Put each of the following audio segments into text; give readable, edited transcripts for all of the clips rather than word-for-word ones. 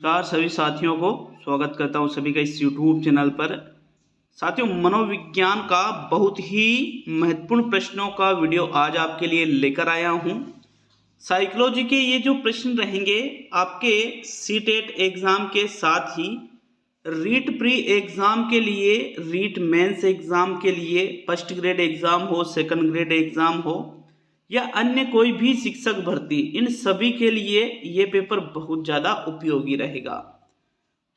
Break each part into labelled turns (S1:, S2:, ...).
S1: नमस्कार सभी साथियों को स्वागत करता हूं सभी का इस YouTube चैनल पर। साथियों, मनोविज्ञान का बहुत ही महत्वपूर्ण प्रश्नों का वीडियो आज आपके लिए लेकर आया हूं। साइकोलॉजी के ये जो प्रश्न रहेंगे आपके सीटेट एग्जाम के साथ ही रीट प्री एग्जाम के लिए, रीट मेंस एग्जाम के लिए, फर्स्ट ग्रेड एग्जाम हो, सेकंड ग्रेड एग्जाम हो या अन्य कोई भी शिक्षक भर्ती, इन सभी के लिए ये पेपर बहुत ज़्यादा उपयोगी रहेगा।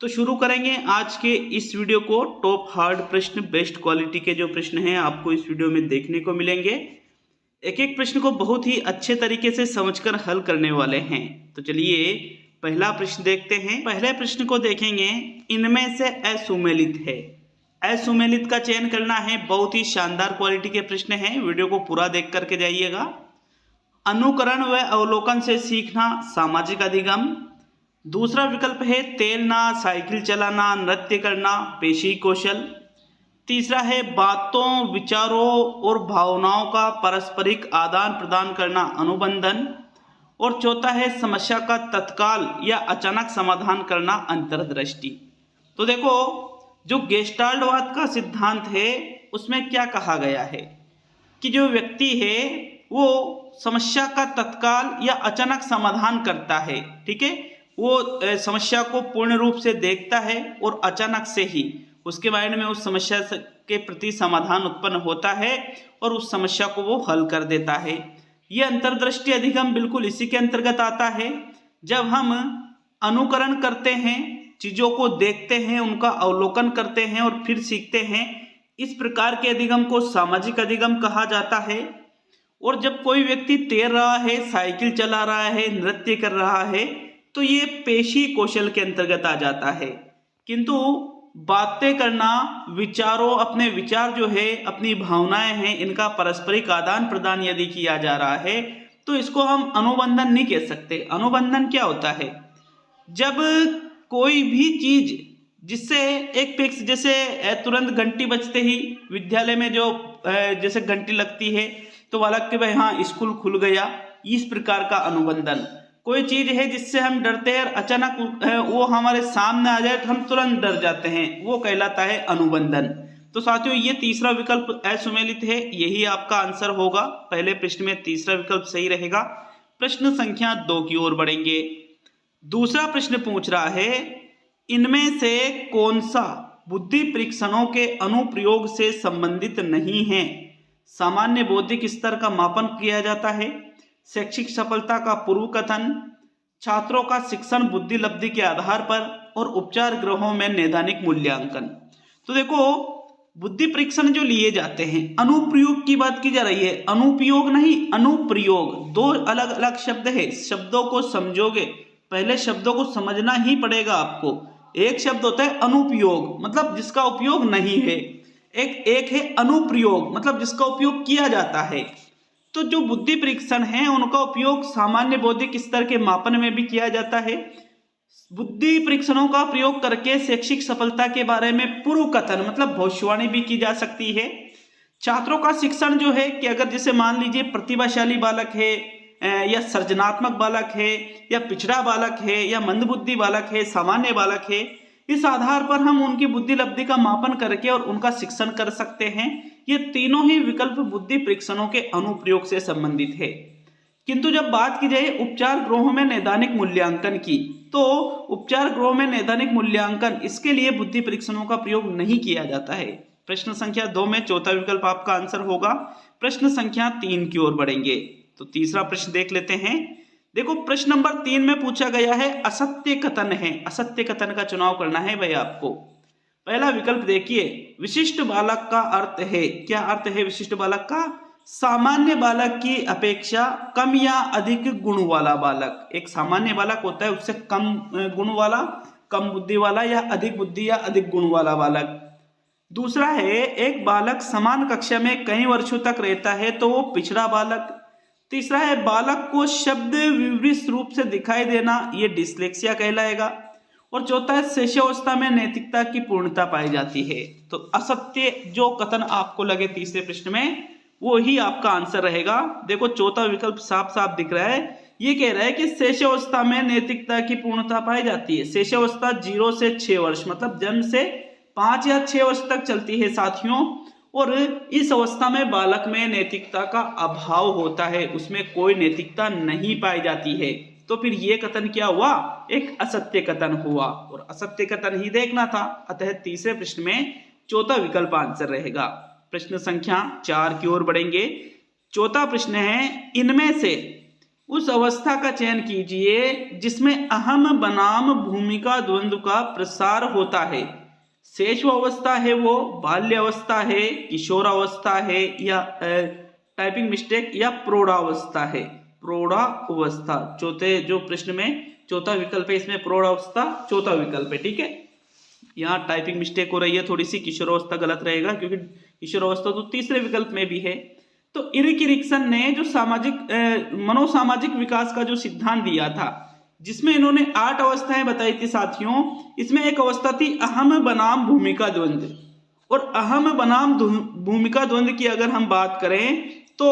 S1: तो शुरू करेंगे आज के इस वीडियो को। टॉप हार्ड प्रश्न, बेस्ट क्वालिटी के जो प्रश्न हैं आपको इस वीडियो में देखने को मिलेंगे। एक एक प्रश्न को बहुत ही अच्छे तरीके से समझकर हल करने वाले हैं। तो चलिए पहला प्रश्न देखते हैं। पहले प्रश्न को देखेंगे, इनमें से असुमेलित है। असुमेलित का चयन करना है। बहुत ही शानदार क्वालिटी के प्रश्न हैं, वीडियो को पूरा देख करके जाइएगा। अनुकरण व अवलोकन से सीखना, सामाजिक अधिगम। दूसरा विकल्प है तैरना, साइकिल चलाना, नृत्य करना, पेशी कौशल। तीसरा है बातों, विचारों और भावनाओं का पारस्परिक आदान प्रदान करना, अनुबंधन। और चौथा है समस्या का तत्काल या अचानक समाधान करना, अंतर्दृष्टि। तो देखो, जो गेस्टाल्टवाद का सिद्धांत है उसमें क्या कहा गया है कि जो व्यक्ति है वो समस्या का तत्काल या अचानक समाधान करता है। ठीक है, वो समस्या को पूर्ण रूप से देखता है और अचानक से ही उसके माइंड में उस समस्या के प्रति समाधान उत्पन्न होता है और उस समस्या को वो हल कर देता है। ये अंतर्दृष्टि अधिगम बिल्कुल इसी के अंतर्गत आता है। जब हम अनुकरण करते हैं, चीजों को देखते हैं, उनका अवलोकन करते हैं और फिर सीखते हैं, इस प्रकार के अधिगम को सामाजिक अधिगम कहा जाता है। और जब कोई व्यक्ति तैर रहा है, साइकिल चला रहा है, नृत्य कर रहा है, तो ये पेशी कौशल के अंतर्गत आ जाता है। किंतु बातें करना, विचारों, अपने विचार जो है, अपनी भावनाएं हैं, इनका पारस्परिक आदान प्रदान यदि किया जा रहा है तो इसको हम अनुबंधन नहीं कह सकते। अनुबंधन क्या होता है? जब कोई भी चीज जिससे एक फिक्स, जैसे तुरंत घंटी बजते ही विद्यालय में जो जैसे घंटी लगती है तो वो लगता है भाई हाँ स्कूल खुल गया, इस प्रकार का अनुबंधन। कोई चीज है जिससे हम डरते हैं और अचानक वो हमारे सामने आ जाए तो हम तुरंत डर जाते हैं, वो कहलाता है अनुबंधन। तो साथियों, ये तीसरा विकल्प असुमेलित है, यही आपका आंसर होगा। पहले प्रश्न में तीसरा विकल्प सही रहेगा। प्रश्न संख्या 2 की ओर बढ़ेंगे। दूसरा प्रश्न पूछ रहा है, इनमें से कौन सा बुद्धि परीक्षणों के अनुप्रयोग से संबंधित नहीं है? सामान्य बौद्धिक स्तर का मापन किया जाता है, शैक्षिक सफलता का पूर्व कथन, छात्रों का शिक्षण बुद्धि लब्धि के आधार पर, और उपचार गृहों में नैदानिक मूल्यांकन। तो देखो, बुद्धि परीक्षण जो लिए जाते हैं, अनुप्रयोग की बात की जा रही है, अनुपयोग नहीं, अनुप्रयोग। दो अलग अलग शब्द है, शब्दों को समझोगे, पहले शब्दों को समझना ही पड़ेगा आपको। एक शब्द होता है अनुपयोग, मतलब जिसका उपयोग नहीं है। एक है अनुप्रयोग, मतलब जिसका उपयोग किया जाता है। तो जो बुद्धि परीक्षण है उनका उपयोग सामान्य बौद्धिक स्तर के मापन में भी किया जाता है। बुद्धि परीक्षणों का प्रयोग करके शैक्षिक सफलता के बारे में पूर्व कथन, मतलब भविष्यवाणी भी की जा सकती है। छात्रों का शिक्षण जो है कि अगर जैसे मान लीजिए प्रतिभाशाली बालक है या सृजनात्मक बालक है या पिछड़ा बालक है या मंदबुद्धि बालक है, सामान्य बालक है, इस आधार पर हम उनकी बुद्धि लब्धि का मापन करके और उनका शिक्षण कर सकते हैं। ये तीनों ही विकल्प बुद्धि परीक्षणों के अनुप्रयोग से संबंधित है। किंतु जब बात की जाए उपचार गृहों में नैदानिक मूल्यांकन की, तो उपचार गृहों में नैदानिक मूल्यांकन, इसके लिए बुद्धि परीक्षणों का प्रयोग नहीं किया जाता है। प्रश्न संख्या 2 में चौथा विकल्प आपका आंसर होगा। प्रश्न संख्या 3 की ओर बढ़ेंगे। तो तीसरा प्रश्न देख लेते हैं। देखो, प्रश्न नंबर 3 में पूछा गया है असत्य कथन है। असत्य कथन का चुनाव करना है भाई आपको। पहला विकल्प देखिए, विशिष्ट बालक का अर्थ है, क्या अर्थ है विशिष्ट बालक का? सामान्य बालक की अपेक्षा कम या अधिक गुण वाला बालक। एक सामान्य बालक होता है, उससे कम गुण वाला, कम बुद्धि वाला, या अधिक बुद्धि या अधिक गुण वाला बालक। दूसरा है, एक बालक समान कक्षा में कई वर्षों तक रहता है तो वो पिछड़ा बालक। तीसरा है, बालक को शब्द विवृत रूप से दिखाई देना, ये डिस्लेक्सिया कहलाएगा। और चौथा है, शिशुअवस्था में नैतिकता की पूर्णता पाई जाती है। तो असत्य जो कथन आपको लगे तीसरे प्रश्न में, वो ही आपका आंसर रहेगा। देखो, चौथा विकल्प साफ साफ दिख रहा है ये कह रहा है कि शेषावस्था में नैतिकता की पूर्णता पाई जाती है। शेषावस्था 0 से 6 वर्ष मतलब जन्म से 5 या 6 वर्ष तक चलती है साथियों, और इस अवस्था में बालक में नैतिकता का अभाव होता है, उसमें कोई नैतिकता नहीं पाई जाती है। तो फिर ये कथन क्या हुआ? एक असत्य कथन हुआ, और असत्य कथन ही देखना था। अतः तीसरे प्रश्न में चौथा विकल्प आंसर रहेगा। प्रश्न संख्या 4 की ओर बढ़ेंगे। चौथा प्रश्न है, इनमें से उस अवस्था का चयन कीजिए जिसमें अहम बनाम भूमिका द्वंद्व का प्रसार होता है। शेष अवस्था है वो, बाल्य अवस्था है, किशोरावस्था है, या टाइपिंग मिस्टेक, या प्रौढ़ावस्था है। प्रौढ़ावस्था चौथे जो प्रश्न में चौथा विकल्प है, इसमें प्रौढ़ावस्था चौथा विकल्प है। ठीक है, यहाँ टाइपिंग मिस्टेक हो रही है थोड़ी सी, किशोरावस्था गलत रहेगा क्योंकि किशोरावस्था तो तीसरे विकल्प में भी है। तो इरिक एरिक्सन ने जो मनोसामाजिक विकास का जो सिद्धांत दिया था, जिसमें इन्होंने 8 अवस्थाएं बताई थी साथियों, इसमें एक अवस्था थी अहम बनाम भूमिका द्वंद्व। और अहम बनाम भूमिका द्वंद्व की अगर हम बात करें तो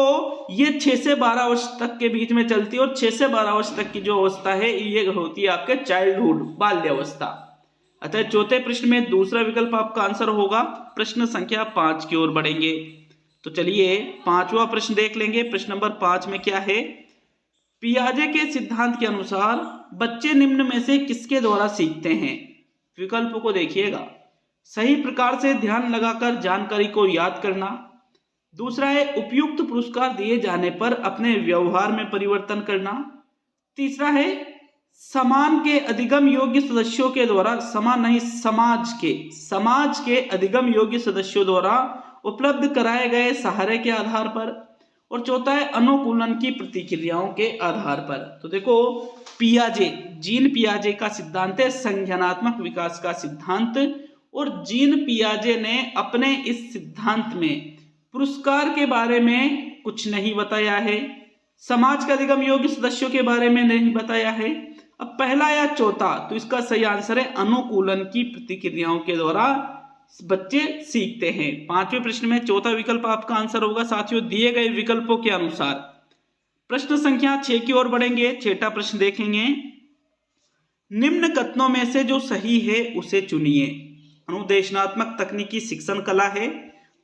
S1: ये 6 से 12 वर्ष तक के बीच में चलती है, और 6 से 12 वर्ष तक की जो अवस्था है ये होती है आपके चाइल्डहुड, बाल्य अवस्था। अतः चौथे प्रश्न में दूसरा विकल्प आपका आंसर होगा। प्रश्न संख्या 5 की ओर बढ़ेंगे। तो चलिए पांचवा प्रश्न देख लेंगे। प्रश्न नंबर 5 में क्या है? पियाजे के सिद्धांत के अनुसार बच्चे निम्न में से किसके द्वारा सीखते हैं? विकल्पों को देखिएगा। सही प्रकार से ध्यान लगाकर जानकारी को याद करना, दूसरा है उपयुक्त पुरस्कार दिए जाने पर अपने व्यवहार में परिवर्तन करना, तीसरा है समान के अधिगम योग्य सदस्यों के द्वारा, समान नहीं समाज के अधिगम योग्य सदस्यों द्वारा उपलब्ध कराए गए सहारे के आधार पर, और चौथा है अनुकूलन की प्रतिक्रियाओं के आधार पर। तो देखो पियाजे, जीन पियाजे का सिद्धांत है संज्ञानात्मक विकास का सिद्धांत, और जीन पियाजे ने अपने इस सिद्धांत में पुरस्कार के बारे में कुछ नहीं बताया है, समाज के अधिगम योग्य सदस्यों के बारे में नहीं बताया है। अब पहला या चौथा, तो इसका सही आंसर है अनुकूलन की प्रतिक्रियाओं के द्वारा बच्चे सीखते हैं। पांचवें प्रश्न में चौथा विकल्प आपका आंसर होगा साथियों, दिए गए विकल्पों के अनुसार। प्रश्न संख्या 6 की ओर बढ़ेंगे। छठा प्रश्न देखेंगे। निम्न कथनों में से जो सही है उसे चुनिए। अनुदेशनात्मक तकनीकी शिक्षण कला है,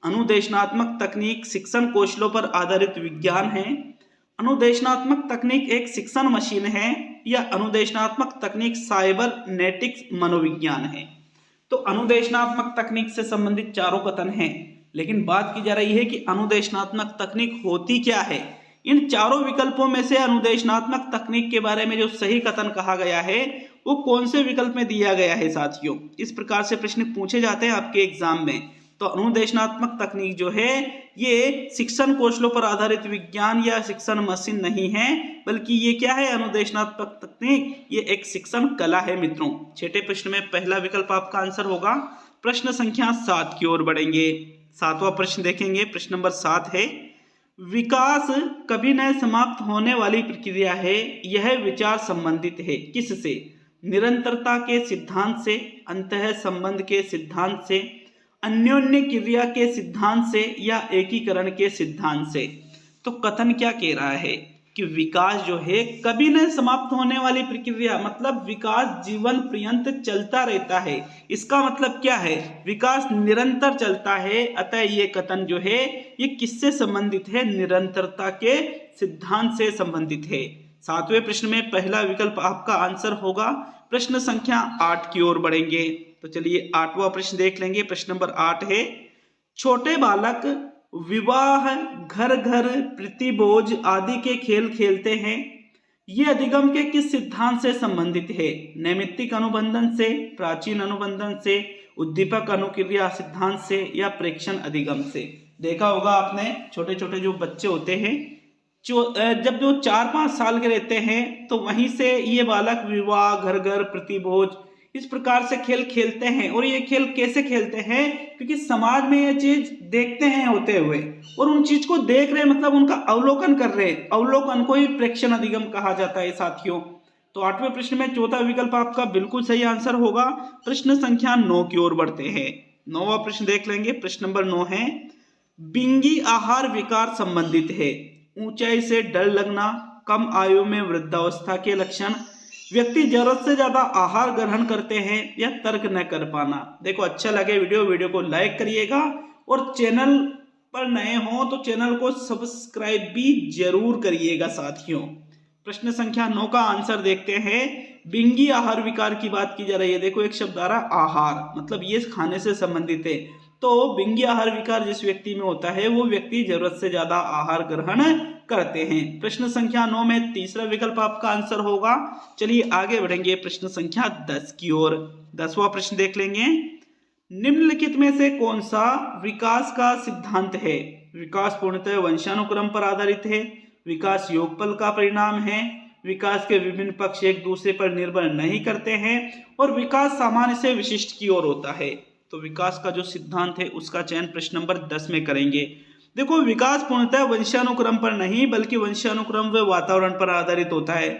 S1: अनुदेशनात्मक तकनीक शिक्षण कौशलों पर आधारित विज्ञान है, अनुदेशनात्मक तकनीक एक शिक्षण मशीन है, या अनुदेशनात्मक तकनीक साइबरनेटिक्स मनोविज्ञान है। तो अनुदेशनात्मक तकनीक से संबंधित चारों कथन हैं, लेकिन बात की जा रही है कि अनुदेशनात्मक तकनीक होती क्या है। इन चारों विकल्पों में से अनुदेशनात्मक तकनीक के बारे में जो सही कथन कहा गया है वो कौन से विकल्प में दिया गया है साथियों? इस प्रकार से प्रश्न पूछे जाते हैं आपके एग्जाम में। तो अनुदेशनात्मक तकनीक जो है ये शिक्षण कौशलों पर आधारित विज्ञान या शिक्षण मशीन नहीं है, बल्कि ये क्या है? अनुदेशनात्मक तकनीक ये एक शिक्षण कला है मित्रों। छठे प्रश्न में पहला विकल्प आपका आंसर होगा। प्रश्न संख्या 7 की ओर बढ़ेंगे। सातवां प्रश्न देखेंगे। प्रश्न नंबर 7 है, विकास कभी न समाप्त होने वाली प्रक्रिया है, यह विचार संबंधित है किससे? निरंतरता के सिद्धांत से, अंतः संबंध के सिद्धांत से, अन्योन्य क्रिया के सिद्धांत से, या एकीकरण के सिद्धांत से। तो कथन क्या कह रहा है कि विकास जो है कभी न समाप्त होने वाली प्रक्रिया, मतलब विकास जीवन पर्यंत चलता रहता है। इसका मतलब क्या है? विकास निरंतर चलता है। अतः ये कथन जो है ये किससे संबंधित है? निरंतरता के सिद्धांत से संबंधित है। सातवें प्रश्न में पहला विकल्प आपका आंसर होगा। प्रश्न संख्या 8 की ओर बढ़ेंगे। तो चलिए 8वां प्रश्न देख लेंगे। प्रश्न नंबर 8 है, छोटे बालक विवाह, घर घर, प्रतिभोज आदि के खेल खेलते हैं, ये अधिगम के किस सिद्धांत से संबंधित है? नैमित्तिक अनुबंधन से, प्राचीन अनुबंधन से, उद्दीपक अनुक्रिया सिद्धांत से, या प्रेक्षण अधिगम से। देखा होगा आपने, छोटे छोटे जो बच्चे होते हैं जब जो 4-5 साल के रहते हैं तो वहीं से ये बालक विवाह, घर घर, प्रतिभोज इस प्रकार से खेल खेलते हैं। और ये खेल कैसे खेलते हैं? क्योंकि समाज में ये चीज देखते हैं होते हुए, और उन चीज को देख रहे मतलब उनका अवलोकन कर रहे हैं। अवलोकन को ही प्रेक्षण अधिगम कहा जाता है साथियों। तो 8वें प्रश्न में चौथा विकल्प आपका बिल्कुल सही आंसर होगा। प्रश्न संख्या 9 की ओर बढ़ते हैं। 9वां प्रश्न देख लेंगे। प्रश्न नंबर 9 है, बिंगी आहार विकार संबंधित है। ऊंचाई से डर लगना, कम आयु में वृद्धावस्था के लक्षण, व्यक्ति जरूरत से ज्यादा आहार ग्रहण करते हैं या तर्क न कर पाना। देखो अच्छा लगे वीडियो को लाइक करिएगा और चैनल पर नए हो तो चैनल को सब्सक्राइब भी जरूर करिएगा साथियों। प्रश्न संख्या 9 का आंसर देखते हैं। बिंगी आहार विकार की बात की जा रही है। देखो एक शब्द आ रहा आहार, मतलब ये खाने से संबंधित है। तो बिंगी आहार विकार जिस व्यक्ति में होता है वो व्यक्ति जरूरत से ज्यादा आहार ग्रहण करते हैं। प्रश्न संख्या 9 में तीसरा विकल्प आपका आंसर होगा। चलिए आगे बढ़ेंगे प्रश्न संख्या 10 की ओर। 10वां प्रश्न देख लेंगे। निम्नलिखित में से कौन सा विकास का सिद्धांत है? विकास पूर्णतः वंशानुक्रम पर आधारित है, विकास योगफल का परिणाम है, विकास के विभिन्न पक्ष एक दूसरे पर निर्भर नहीं करते हैं और विकास सामान्य से विशिष्ट की ओर होता है। तो विकास का जो सिद्धांत है उसका चयन प्रश्न नंबर 10 में करेंगे। देखो विकास पूर्णतः वंशानुक्रम पर नहीं बल्कि वंशानुक्रम व वातावरण पर आधारित होता है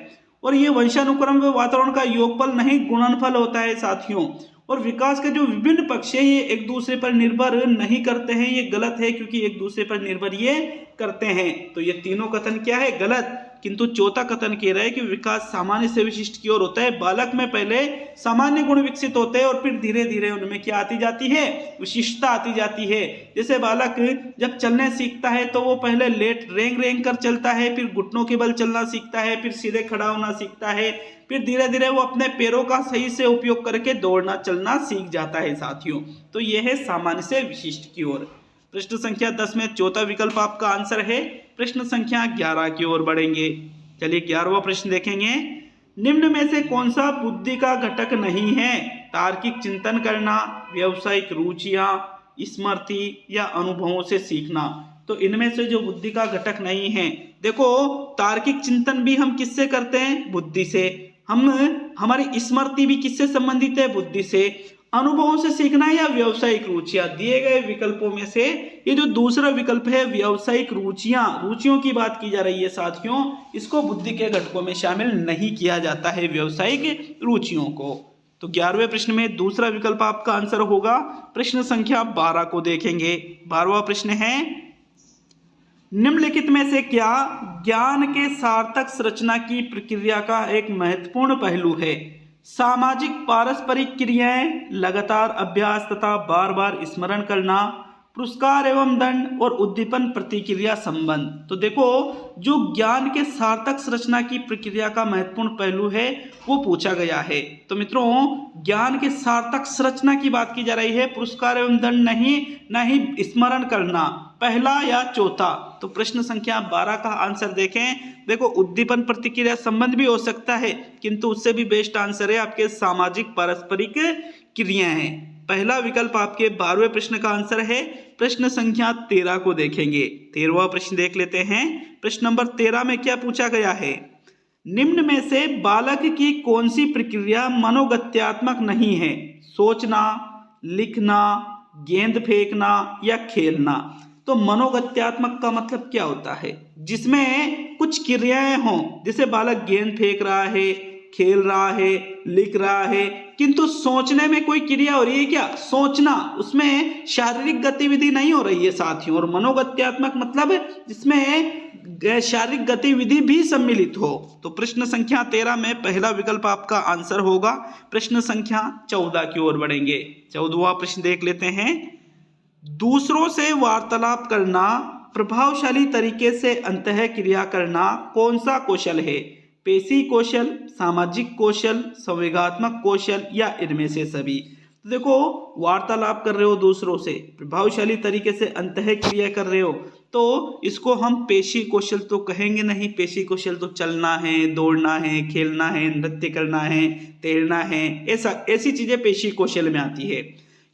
S1: और ये वंशानुक्रम व वातावरण का योगफल नहीं गुणनफल होता है साथियों। और विकास के जो विभिन्न पक्ष है ये एक दूसरे पर निर्भर नहीं करते हैं, ये गलत है क्योंकि एक दूसरे पर निर्भर ये करते हैं। तो ये तीनों कथन क्या है? गलत। किंतु चौथा कथन कह रहा है कि विकास सामान्य से विशिष्ट की ओर होता है। बालक में पहले सामान्य गुण विकसित होते हैं और फिर धीरे धीरे उनमें क्या आती जाती है? विशिष्टता आती जाती है। जैसे बालक जब चलने सीखता है तो वो पहले लेट रेंग रेंग कर चलता है, फिर घुटनों के बल चलना सीखता है, फिर सीधे खड़ा होना सीखता है, फिर धीरे धीरे वो अपने पैरों का सही से उपयोग करके दौड़ना चलना सीख जाता है साथियों। तो यह है सामान्य से विशिष्ट की ओर। प्रश्न संख्या 10 में चौथा विकल्प आपका आंसर है। प्रश्न संख्या 11 की ओर बढ़ेंगे। चलिए 11वां प्रश्न देखेंगे। निम्न में से कौन सा बुद्धि का घटक नहीं है? तार्किक चिंतन करना, व्यावसायिक रुचियां, स्मृति या अनुभवों से सीखना। तो इनमें से जो बुद्धि का घटक नहीं है, देखो तार्किक चिंतन भी हम किससे करते हैं? बुद्धि से। हमारी स्मृति भी किससे संबंधित है? बुद्धि से। अनुभवों से सीखना या व्यावसायिक रुचियां। दिए गए विकल्पों में से ये जो दूसरा विकल्प है व्यावसायिक रुचियां, रुचियों की बात की जा रही है साथियों, इसको बुद्धि के घटकों में शामिल नहीं किया जाता है व्यावसायिक रुचियों को। तो 11वें प्रश्न में दूसरा विकल्प आपका आंसर होगा। प्रश्न संख्या 12 को देखेंगे। 12वां प्रश्न है। निम्नलिखित में से क्या ज्ञान के सार्थक संरचना की प्रक्रिया का एक महत्वपूर्ण पहलू है? सामाजिक पारस्परिक क्रियाएं, लगातार अभ्यास तथा बार बार स्मरण करना, पुरस्कार एवं दंड और उद्दीपन प्रतिक्रिया संबंध। तो देखो जो ज्ञान के सार्थक संरचना की प्रक्रिया का महत्वपूर्ण पहलू है वो पूछा गया है। तो मित्रों ज्ञान के सार्थक संरचना की बात की जा रही है, पुरस्कार एवं दंड नहीं, ना ही स्मरण करना, पहला या चौथा। तो प्रश्न संख्या 12 का आंसर देखें। देखो उद्दीपन प्रतिक्रिया संबंध भी हो सकता है किंतु उससे भी बेस्ट आंसर है आपके सामाजिक पारस्परिक क्रियाएं। पहला विकल्प आपके 12वें प्रश्न का आंसर है। प्रश्न संख्या 13 को देखेंगे। 13वां प्रश्न देख लेते हैं। प्रश्न नंबर 13 में क्या पूछा गया है? निम्न में से बालक की कौन सी प्रक्रिया मनोगत्यात्मक नहीं है? सोचना, लिखना, गेंद फेंकना या खेलना। तो मनोगत्यात्मक का मतलब क्या होता है? जिसमें कुछ क्रियाएं हों, जैसे बालक गेंद फेंक रहा है, खेल रहा है, लिख रहा है, किंतु सोचने में कोई क्रिया हो रही है क्या? सोचना, उसमें शारीरिक गतिविधि नहीं हो रही है साथियों। और मनोगत्यात्मक मतलब जिसमें शारीरिक गतिविधि भी सम्मिलित हो। तो प्रश्न संख्या 13 में पहला विकल्प आपका आंसर होगा। प्रश्न संख्या 14 की ओर बढ़ेंगे। 14वां प्रश्न देख लेते हैं। दूसरों से वार्तालाप करना, प्रभावशाली तरीके से अंतः क्रिया करना कौन सा कौशल है? पेशी कौशल, सामाजिक कौशल, संवेगात्मक कौशल या इनमें से सभी। तो देखो वार्तालाप कर रहे हो दूसरों से, प्रभावशाली तरीके से अंतः क्रिया कर रहे हो, तो इसको हम पेशी कौशल तो कहेंगे नहीं। पेशी कौशल तो चलना है, दौड़ना है, खेलना है, नृत्य करना है, तैरना है, ऐसी चीजें पेशी कौशल में आती है।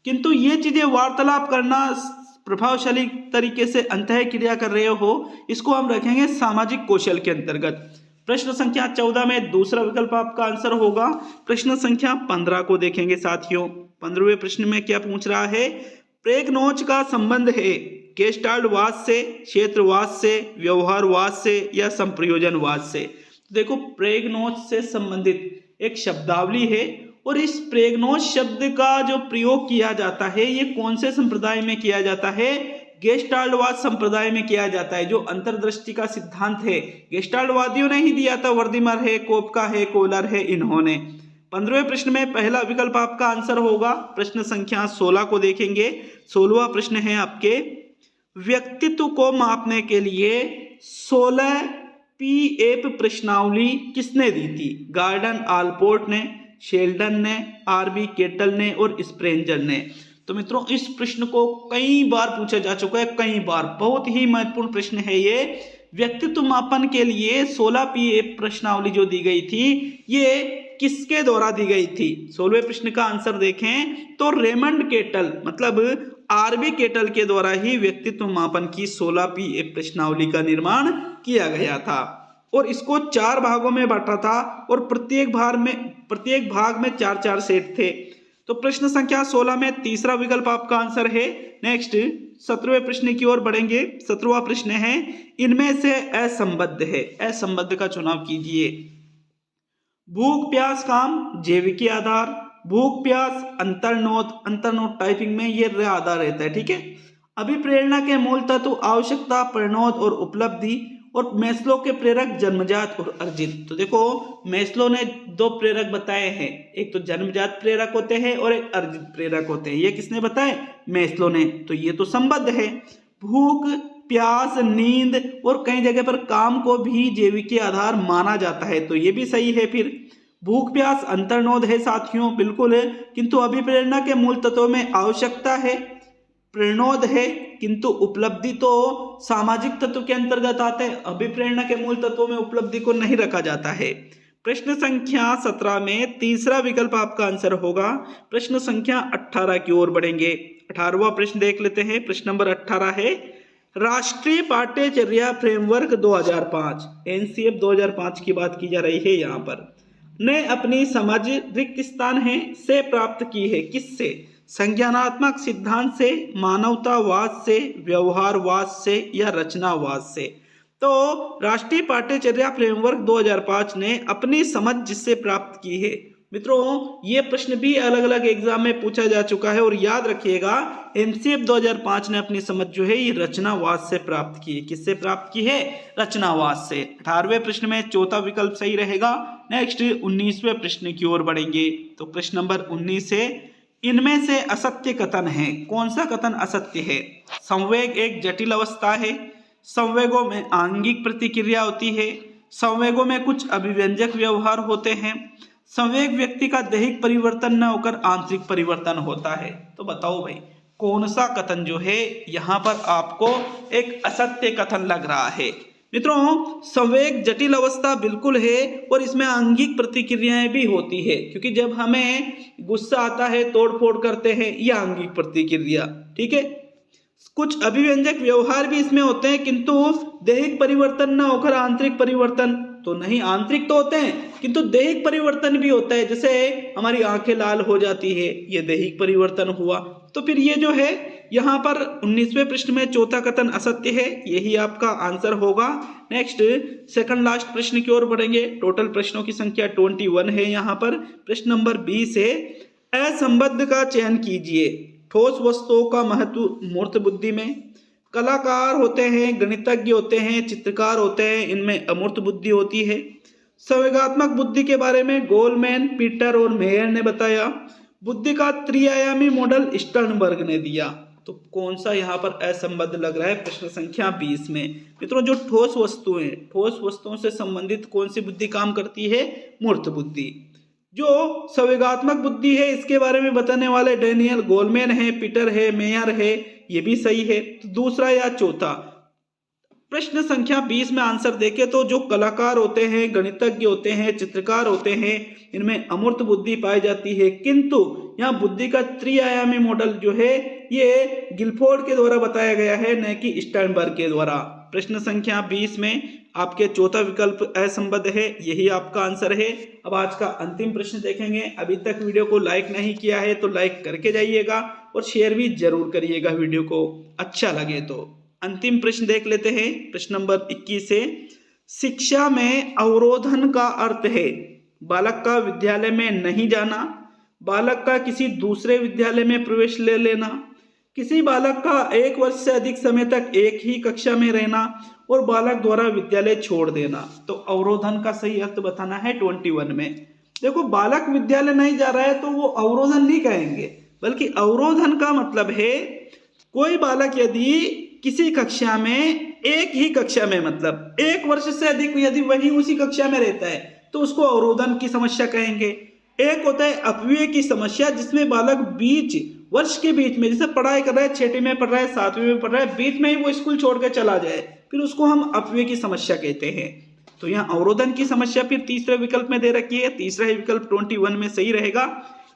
S1: किंतु ये चीजें वार्तालाप करना, प्रभावशाली तरीके से अंतः क्रिया कर रहे हो, इसको हम रखेंगे सामाजिक कौशल के अंतर्गत। प्रश्न संख्या 14 में दूसरा विकल्प आपका आंसर होगा। प्रश्न संख्या 15 को देखेंगे साथियों। 15वें प्रश्न में क्या पूछ रहा है? प्रेगनोच का संबंध है गेस्टाल्टवाद से, क्षेत्रवाद से, व्यवहारवाद से या संप्रयोजनवाद से। देखो प्रेगनोच से संबंधित एक शब्दावली है और इस प्रेगनोच शब्द का जो प्रयोग किया जाता है ये कौन से संप्रदाय में किया जाता है? गेस्टाल्टवाद संप्रदाय में किया जाता है। जो अंतर्दृष्टि का सिद्धांत है गेस्टाल्टवादियों ने ही दिया था, वर्दीमर है, कोपका है, कोलर है, इन्होंने। 15वें प्रश्न में पहला विकल्प आपका आंसर होगा। प्रश्न संख्या 16 को देखेंगे। 16वां प्रश्न है आपके, व्यक्तित्व को मापने के लिए 16 पीएफ प्रश्नावली किसने दी थी? गार्डन आलपोर्ट ने, शेल्डन ने, आरबी केटल ने और स्प्रेंजर ने। तो मित्रों इस प्रश्न को कई बार पूछा जा चुका है, कई बार। बहुत ही महत्वपूर्ण प्रश्न है ये। व्यक्तित्व मापन के लिए 16 पीएफ प्रश्नावली जो दी गई थी ये किसके द्वारा दी गई थी? 16वें प्रश्न का आंसर देखें तो रेमंड केटल मतलब आरबी केटल के द्वारा ही व्यक्तित्व मापन की 16 पीएफ प्रश्नावली का निर्माण किया गया था और इसको 4 भागों में बांटा था और प्रत्येक भाग में 4-4 सेट थे। तो प्रश्न संख्या 16 में तीसरा विकल्प आपका आंसर है। नेक्स्ट 17वें प्रश्न की ओर बढ़ेंगे। 17वां प्रश्न है, इनमें से असंबद्ध है, असंबद्ध का चुनाव कीजिए। भूख प्यास काम जैविकी आधार, भूख प्यास अंतर्नोद टाइपिंग में ये आधार रहता है, ठीक है। अभिप्रेरणा के मूल तत्व आवश्यकता, प्रणोद और उपलब्धि, और मैस्लो के प्रेरक जन्मजात और अर्जित। तो देखो मैस्लो ने 2 प्रेरक बताए हैं, एक तो जन्मजात प्रेरक होते हैं और एक अर्जित प्रेरक होते हैं। ये किसने बताए? मैस्लो ने। तो ये तो संबद्ध है। भूख प्यास नींद और कई जगह पर काम को भी जैविकी आधार माना जाता है, तो ये भी सही है। फिर भूख प्यास अंतर्नोद है साथियों, बिल्कुल है, किंतु अभिप्रेरणा के मूल तत्वों में आवश्यकता है, प्रणोद है, किंतु उपलब्धि तो सामाजिक तत्व के अंतर्गत आते हैं। अभिप्रेरणा के मूल तत्वों में उपलब्धि को नहीं रखा जाता है। प्रश्न संख्या 17 में तीसरा विकल्प आपका आंसर होगा। प्रश्न संख्या 18 की ओर बढ़ेंगे। 18वां प्रश्न देख लेते हैं। प्रश्न नंबर 18 है, राष्ट्रीय पाठ्यचर्या फ्रेमवर्क 2005 एनसीएफ 2005 की बात की जा रही है यहाँ पर, ने अपनी समझ रिक्त स्थान है से प्राप्त की है किससे? संज्ञानात्मक सिद्धांत से, मानवतावाद से, व्यवहारवाद से या रचनावाद से? तो राष्ट्रीय पाठ्यचर्या फ्रेमवर्क 2005 ने अपनी समझ जिससे प्राप्त की है। मित्रों ये प्रश्न भी अलग अलग एग्जाम में पूछा जा चुका है और याद रखिएगा एनसीएफ 2005 ने अपनी समझ जो है ये रचनावाद से प्राप्त की है। किससे प्राप्त की है? रचनावाद से। 18वें प्रश्न में चौथा विकल्प सही रहेगा। नेक्स्ट 19वें प्रश्न की ओर बढ़ेंगे। तो प्रश्न नंबर 19 है, इनमें से असत्य कथन है। कौन सा कथन असत्य है? संवेग एक जटिल अवस्था है, संवेगों में आंगिक प्रतिक्रिया होती है, संवेगों में कुछ अभिव्यंजक व्यवहार होते हैं, संवेग व्यक्ति का दैहिक परिवर्तन न होकर आंतरिक परिवर्तन होता है। तो बताओ भाई कौन सा कथन जो है यहाँ पर आपको एक असत्य कथन लग रहा है? मित्रों संवेग जटिल अवस्था बिल्कुल है और इसमें आंगिक प्रतिक्रियाएं भी होती है, क्योंकि जब हमें गुस्सा आता है तोड़फोड़ करते हैं, यह आंगिक प्रतिक्रिया, ठीक है। कुछ अभिव्यंजक व्यवहार भी इसमें होते हैं, किंतु दैहिक परिवर्तन न होकर आंतरिक परिवर्तन तो नहीं। आंतरिक तो होते हैं किंतु दैहिक परिवर्तन भी होता है, जैसे हमारी आंखें लाल हो जाती है, ये दैहिक परिवर्तन हुआ। तो फिर ये जो है यहाँ पर 19वें प्रश्न में चौथा कथन असत्य है, यही आपका आंसर होगा। नेक्स्ट सेकंड लास्ट प्रश्न की ओर बढ़ेंगे। टोटल प्रश्नों की संख्या 21 है यहाँ पर। प्रश्न नंबर 20 है, असंबद्ध का चयन कीजिए। ठोस वस्तुओं का महत्व मूर्त बुद्धि में, कलाकार होते हैं, गणितज्ञ होते हैं, चित्रकार होते हैं, इनमें अमूर्त बुद्धि होती है। संवेगात्मक बुद्धि के बारे में गोलमैन, पीटर और मेयर ने बताया। बुद्धि का त्रिआयामी मॉडल स्टर्नबर्ग ने दिया। तो कौन सा यहाँ पर असंबद्ध लग रहा है? प्रश्न संख्या 20 में। मित्रों जो ठोस वस्तुएं, ठोस वस्तुओं से संबंधित कौन सी बुद्धि काम करती है? मूर्त बुद्धि। जो संवेगात्मक बुद्धि है इसके बारे में बताने वाले डैनियल गोलमैन है, पीटर है, मेयर है, ये भी सही है। तो दूसरा या चौथा? प्रश्न संख्या 20 में आंसर देखें तो जो कलाकार होते हैं, गणितज्ञ होते हैं, चित्रकार होते हैं, इनमें अमूर्त बुद्धि पाई जाती है, किंतु यहाँ बुद्धि का त्रिआयामी मॉडल जो है ये गिलफोर्ड के द्वारा बताया गया है, न कि स्टर्नबर्ग के द्वारा। प्रश्न संख्या 20 में आपके चौथा विकल्प असंबद्ध है, यही आपका आंसर है। अब आज का अंतिम प्रश्न देखेंगे। अभी तक वीडियो को लाइक नहीं किया है तो लाइक करके जाइएगा और शेयर भी जरूर करिएगा वीडियो को अच्छा लगे तो। अंतिम प्रश्न देख लेते हैं। प्रश्न नंबर 21 है, शिक्षा में अवरोधन का अर्थ है बालक का विद्यालय में नहीं जाना, बालक का किसी दूसरे विद्यालय में प्रवेश ले लेना,
S2: किसी बालक का 1 वर्ष से अधिक समय तक एक ही कक्षा में रहना और बालक द्वारा विद्यालय छोड़ देना। तो अवरोधन का सही अर्थ बताना है 21 में। देखो, बालक विद्यालय नहीं जा रहा है तो वो अवरोधन नहीं कहेंगे, बल्कि अवरोधन का मतलब है कोई बालक यदि किसी कक्षा में, एक ही कक्षा में, मतलब 1 वर्ष से अधिक यदि वही उसी कक्षा में रहता है तो उसको अवरोधन की समस्या कहेंगे। एक होता है अपव्यय की समस्या, जिसमें बालक बीच वर्ष के बीच में, जैसे पढ़ाई कर रहा है, 6वीं में पढ़ रहा है, 7वीं में पढ़ रहा है, बीच में ही वो स्कूल छोड़ के चला जाए, फिर उसको हम अपव्यय की समस्या कहते हैं। तो यहाँ अवरोधन की समस्या फिर तीसरे विकल्प में दे रखी है। तीसरा ही विकल्प 21 में सही रहेगा।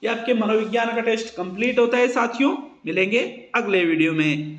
S2: ये आपके मनोविज्ञान का टेस्ट कंप्लीट होता है साथियों। मिलेंगे अगले वीडियो में।